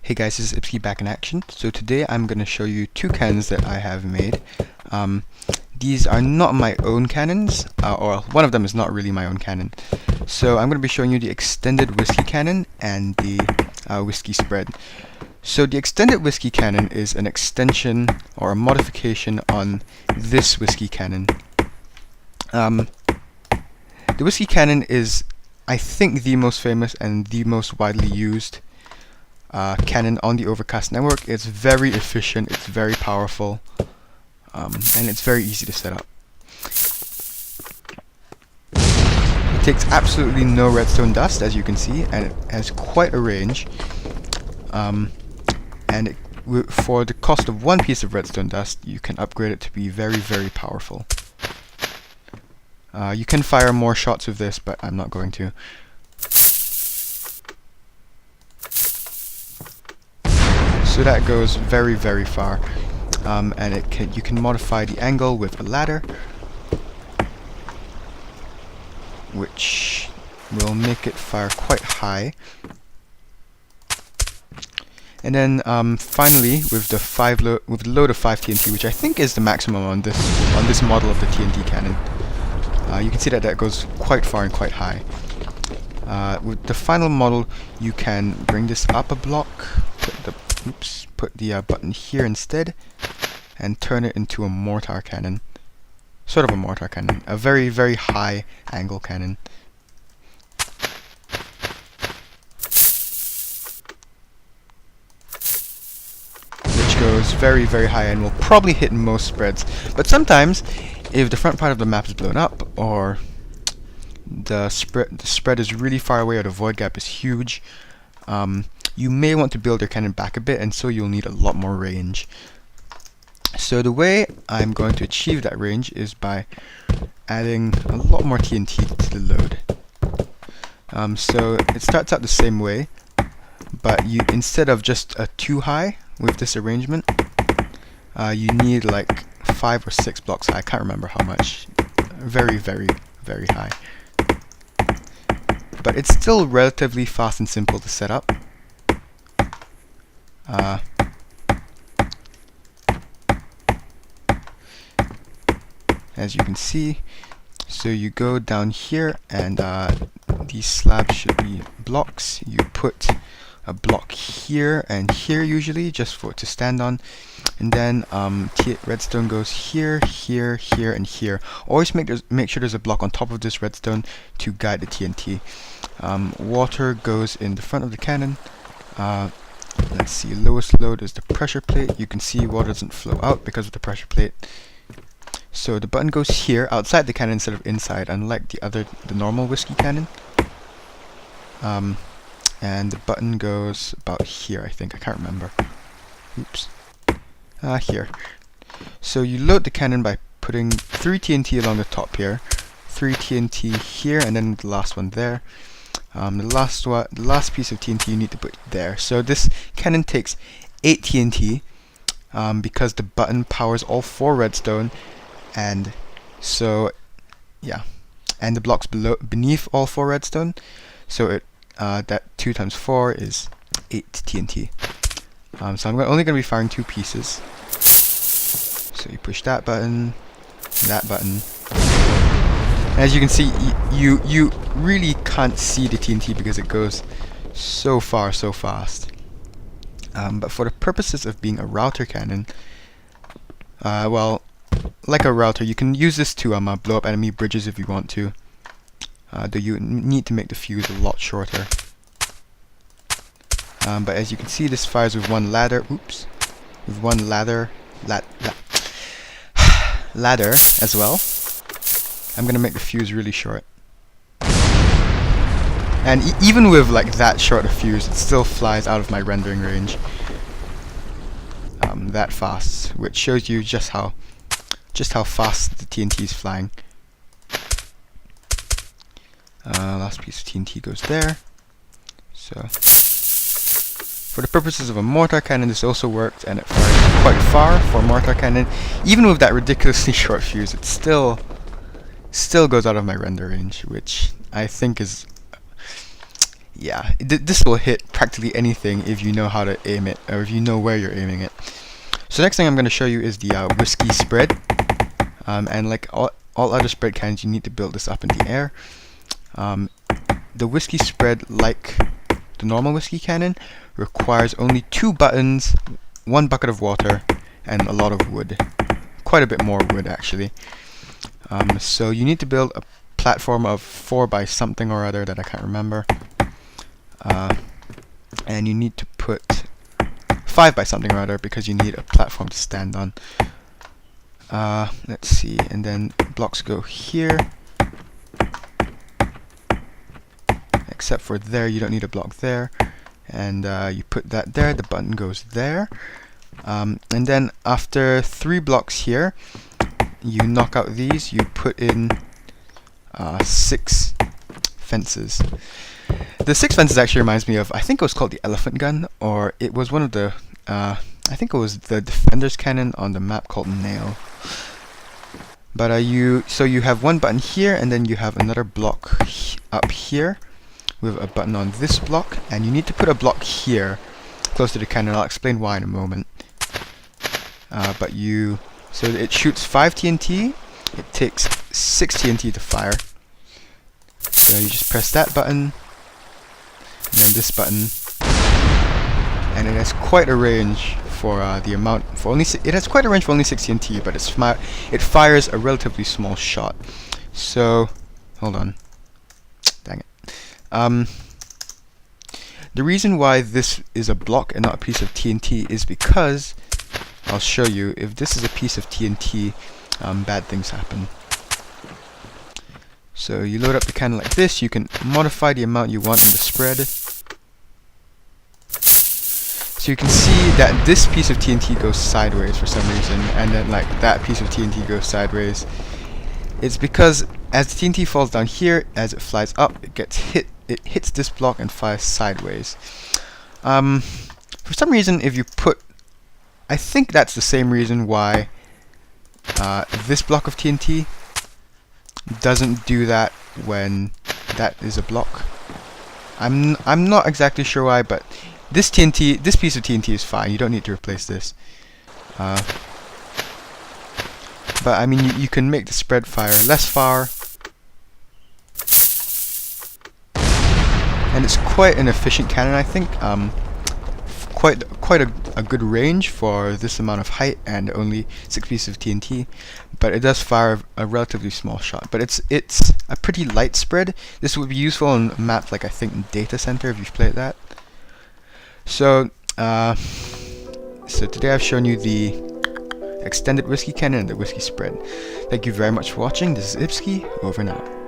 Hey guys, this is Ipsky back in action. So today I'm going to show you two cannons that I have made. These are not my own cannons, or one of them is not really my own cannon. So I'm going to be showing you the extended whiskey cannon and the whiskey spread. So the extended whiskey cannon is an extension or a modification on this whiskey cannon. The whiskey cannon is, I think, the most famous and the most widely used cannon on the Overcast network. It's very efficient, it's very powerful, and it's very easy to set up. It takes absolutely no redstone dust, as you can see, and it has quite a range. For the cost of one piece of redstone dust, you can upgrade it to be very, very powerful. You can fire more shots with this, but I'm not going to. So that goes very, very far, and you can modify the angle with a ladder, which will make it fire quite high. And then finally, with the load of 5 TNT, which I think is the maximum on this model of the TNT cannon, you can see that goes quite far and quite high. With the final model, you can bring this up a block, put the button here instead, and turn it into a mortar cannon. Sort of a mortar cannon. A very, very high angle cannon. Which goes very, very high and will probably hit most spreads. But sometimes, if the front part of the map is blown up, or the spread is really far away, or the void gap is huge, you may want to build your cannon back a bit, and so you'll need a lot more range. So the way I'm going to achieve that range is by adding a lot more TNT to the load. So it starts out the same way, but instead of just a 2 high with this arrangement, you need like 5 or 6 blocks high. I can't remember how much. Very, very, very high. But it's still relatively fast and simple to set up. As you can see, so you go down here, and these slabs should be blocks. You put a block here and here usually, just for it to stand on, and then redstone goes here, here, here, and here. Always make sure there's a block on top of this redstone to guide the TNT. Water goes in the front of the cannon. Let's see, lowest load is the pressure plate. You can see water doesn't flow out because of the pressure plate. So the button goes here, outside the cannon instead of inside, unlike the normal whiskey cannon. And the button goes about here, I think. I can't remember. Oops. Here. So you load the cannon by putting 3 TNT along the top here, 3 TNT here, and then the last one there. The last piece of TNT you need to put there. So this cannon takes 8 TNT because the button powers all 4 redstone, and so yeah, and the blocks beneath all 4 redstone. So that 2 times 4 is 8 TNT. So I'm only going to be firing 2 pieces. So you push that button, that button. As you can see, you really can't see the TNT because it goes so far, so fast. But for the purposes of being a router cannon, well, like a router, you can use this to blow up enemy bridges if you want to. Though you need to make the fuse a lot shorter. But as you can see, this fires with one ladder. Oops, with one ladder as well. I'm gonna make the fuse really short. And even with like that short a fuse, it still flies out of my rendering range. That fast, which shows you just how fast the TNT is flying. Last piece of TNT goes there. So for the purposes of a mortar cannon, this also worked, and it fires quite far for a mortar cannon. Even with that ridiculously short fuse, it still goes out of my render range, which I think is yeah, this will hit practically anything if you know how to aim it, or if you know where you're aiming it. So next thing I'm going to show you is the whiskey spread. And like all other spread cannons, you need to build this up in the air. The whiskey spread, like the normal whiskey cannon, requires only 2 buttons, 1 bucket of water, and a lot of wood. Quite a bit more wood, actually. So you need to build a platform of 4 by something or other that I can't remember. And you need to put 5 by something or other because you need a platform to stand on. Let's see, and then blocks go here. Except for there, you don't need a block there. And you put that there, the button goes there. And then after 3 blocks here, you knock out these, you put in 6 fences. The 6 fences actually reminds me of, I think it was called the elephant gun, or it was one of the, I think it was the defender's cannon on the map called Nail. But so you have 1 button here, and then you have another block up here with a button on this block, and you need to put a block here close to the cannon. I'll explain why in a moment. So it shoots 5 TNT. It takes 6 TNT to fire. So you just press that button, then this button, and it has quite a range for the amount. It has quite a range for only 6 TNT, but it fires a relatively small shot. So hold on, dang it. The reason why this is a block and not a piece of TNT is because I'll show you. If this is a piece of TNT, bad things happen. So you load up the cannon like this. You can modify the amount you want in the spread. So you can see that this piece of TNT goes sideways for some reason, and then like that piece of TNT goes sideways. It's because as the TNT falls down here, as it flies up, it hits this block and flies sideways. For some reason, if you put, I think that's the same reason why this block of TNT doesn't do that when that is a block. I'm not exactly sure why, but this piece of TNT is fine. You don't need to replace this. But I mean, you can make the spread fire less far, and it's quite an efficient cannon, I think. Quite a good range for this amount of height and only 6 pieces of TNT, but it does fire a relatively small shot. But it's a pretty light spread. This would be useful on maps like I think Data Center if you've played that. So today I've shown you the extended whiskey cannon and the whiskey spread. Thank you very much for watching. This is Ipsky, over now.